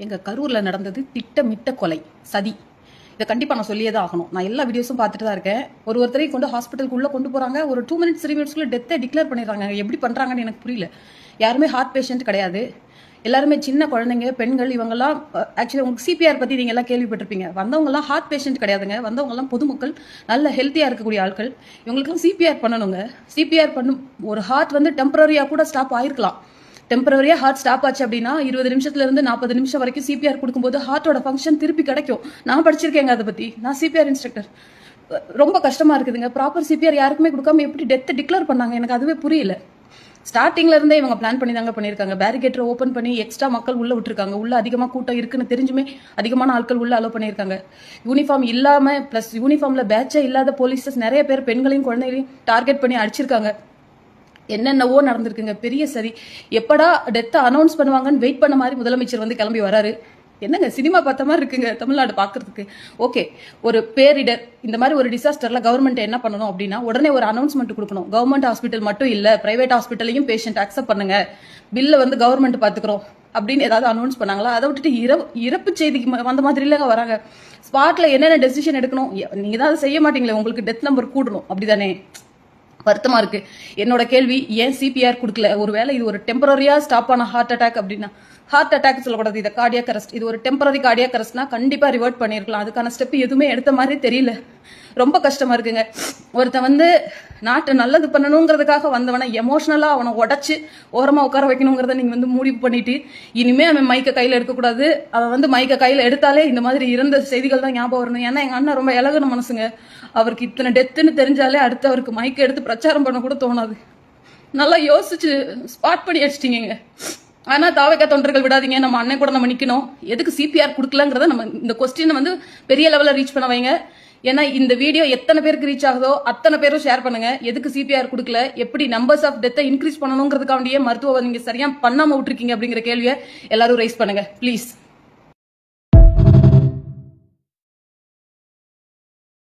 எங்க கரூர்ல நடந்தது திட்டமிட்ட கொலை, சதி. இதை கண்டிப்பா நான் சொல்லியே தான் ஆகணும். நான் எல்லா வீடியோஸும் பார்த்துட்டு தான் இருக்கேன். ஒருத்தரையும் கொண்டு ஹாஸ்பிட்டலுக்கு உள்ள கொண்டு போறாங்க. ஒரு 2 மினிட்ஸ் 3 மினிட்ஸ்க்குள்ள டெத்தை டிக்ளேர் பண்ணிடுறாங்க. எப்படி பண்றாங்கன்னு எனக்கு புரியல. யாருமே ஹார்ட் பேஷண்ட் கிடையாது. எல்லாருமே சின்ன குழந்தைங்க, பெண்கள். இவங்கெல்லாம் ஆக்சுவலி உங்களுக்கு சிபிஆர் பத்தி நீங்க எல்லாம் கேள்விப்பட்டிருப்பீங்க. வந்தவங்கலாம் ஹார்ட் பேஷண்ட் கிடையாதுங்க. வந்தவங்கலாம் பொதுமக்கள், நல்ல ஹெல்த்தியா இருக்கக்கூடிய ஆட்கள். இவங்களுக்குலாம் சிபிஆர் பண்ணணுங்க. சிபிஆர் பண்ணும் ஒரு ஹார்ட் வந்து டெம்பரரியா கூட ஸ்டாப் ஆயிருக்கலாம். டெம்பரரியா ஹார்ட் ஸ்டாப் ஆச்சு அப்படின்னா 20 நிமிஷத்துல இருந்து 40 நிமிஷம் வரைக்கும் சிபிஆர் கொடுக்கும்போது ஹார்ட்டோட ஃபங்க்ஷன் திருப்பி கிடைக்கும். நான் படிச்சிருக்கேங்க அதை பத்தி. நான் சிபிஆர் இன்ஸ்ட்ரக்டர். ரொம்ப கஷ்டமா இருக்குதுங்க. ப்ராப்பர் சிபிஆர் யாருக்குமே கொடுக்காம எப்படி டெத்தை டிக்ளேர் பண்ணாங்க எனக்கு அதுவே புரியல. ஸ்டார்டிங்ல இருந்தே இவங்க பிளான் பண்ணி தாங்க பண்ணியிருக்காங்க. பேரிகேட்டரை ஓப்பன் பண்ணி எக்ஸ்ட்ரா மக்கள் உள்ள விட்டுருக்காங்க. உள்ள அதிகமாக கூட்டம் இருக்குன்னு தெரிஞ்சுமே அதிகமான ஆட்கள் உள்ள அலோ பண்ணியிருக்காங்க. யூனிஃபார்ம் இல்லாம பிளஸ் யூனிஃபார்ம்ல பேட்சே இல்லாத போலீஸஸ் நிறைய பேர் பெண்களையும் குழந்தைகளையும் டார்கெட் பண்ணி அடிச்சிருக்காங்க. என்னென்னவோ நடந்திருக்குங்க. பெரிய சரி. எப்படா டெத்தை அனௌன்ஸ் பண்ணுவாங்கன்னு வெயிட் பண்ண மாதிரி முதலமைச்சர் வந்து கிளம்பி வராரு. என்னங்க சினிமா பார்த்த மாதிரி இருக்குங்க தமிழ்நாடு பார்க்கறதுக்கு. ஓகே, ஒரு பேரிடர் இந்த மாதிரி ஒரு டிசாஸ்டர்ல கவர்மெண்ட் என்ன பண்ணணும் அப்படின்னா உடனே ஒரு அனௌன்ஸ்மெண்ட் கொடுக்கணும். கவர்மெண்ட் ஹாஸ்பிட்டல் மட்டும் இல்ல, பிரைவேட் ஹாஸ்பிட்டலையும் பேஷண்ட் அக்செப்ட் பண்ணுங்க, பில்ல வந்து கவர்மெண்ட் பாத்துக்கிறோம் அப்படின்னு ஏதாவது அனௌன்ஸ் பண்ணாங்களா? அதை விட்டுட்டு இறப்பு செய்திக்கு வந்த மாதிரி இல்லைங்க வராங்க. ஸ்பாட்ல என்னென்ன டெசிஷன் எடுக்கணும் நீங்க ஏதாவது செய்ய மாட்டீங்களே, உங்களுக்கு டெத் நம்பர் கூடணும் அப்படிதானே? வருத்தமா இருக்கு. என்னோட கேள்வி, ஏன் சிபிஆர் கொடுக்கல? ஒருவேளை இது ஒரு டெம்பரரியா ஸ்டாப் ஆன ஹார்ட் அட்டாக் அப்படின்னா, ஹார்ட் அட்டாக் சொல்லக்கூடாது, இது கார்டியாக் அரெஸ்ட். இது ஒரு டெம்பரரி கார்டியாக் அரெஸ்ட்னா கண்டிப்பா ரிவர்ட் பண்ணிருக்கலாம். அதுக்கான ஸ்டெப் எதுவுமே எடுத்த மாதிரி தெரியல. ரொம்ப கஷ்டமா இருக்குங்க. ஒருத்தன் வந்து நாட்டு நல்லது பண்ணணுங்கிறதுக்காக வந்தவனை எமோஷனலா அவனை உடச்சு ஓரமா உட்கார வைக்கணுங்கிறத நீங்க வந்து முடிவு பண்ணிட்டு இனிமே அவன் மைக்க கையில எடுக்கக்கூடாது. அவன் வந்து மைக்க கையில எடுத்தாலே இந்த மாதிரி இறந்த செய்திகள் தான் ஞாபகம் வரணும். ஏன்னா எங்க அண்ணன் ரொம்ப இலகுன மனசுங்க. அவருக்கு இத்தனை டெத்துன்னு தெரிஞ்சாலே அடுத்து அவருக்கு மைக்க எடுத்து பிரச்சாரம் பண்ண கூட தோணாது. நல்லா யோசிச்சு ஸ்பாட் பண்ணி அடிச்சிட்டீங்க. ஆனா தாவக தொண்டர்கள் விடாதீங்க. நம்ம அண்ணன் கூட நம்ம நிக்கணும். எதுக்கு சிபிஆர் கொடுக்கலங்கிறத நம்ம இந்த கொஸ்டின் வந்து பெரிய லெவலில் ரீச் பண்ண வைங்க. ஏன்னா இந்த வீடியோ எத்தனை பேருக்கு ரீச் ஆகுதோ அத்தனை பேரும் ஷேர் பண்ணுங்க. எதுக்கு சிபிஆர் கொடுக்கல, எப்படி நம்பர்ஸ் ஆஃப் டெத்தை இன்க்ரீஸ் பண்ணணுங்கிறதுக்காண்டியே மருத்துவ நீங்க சரியா பண்ணாம விட்டுருக்கீங்க அப்படிங்கிற கேள்வியை எல்லாரும் ரைஸ் பண்ணுங்க ப்ளீஸ்.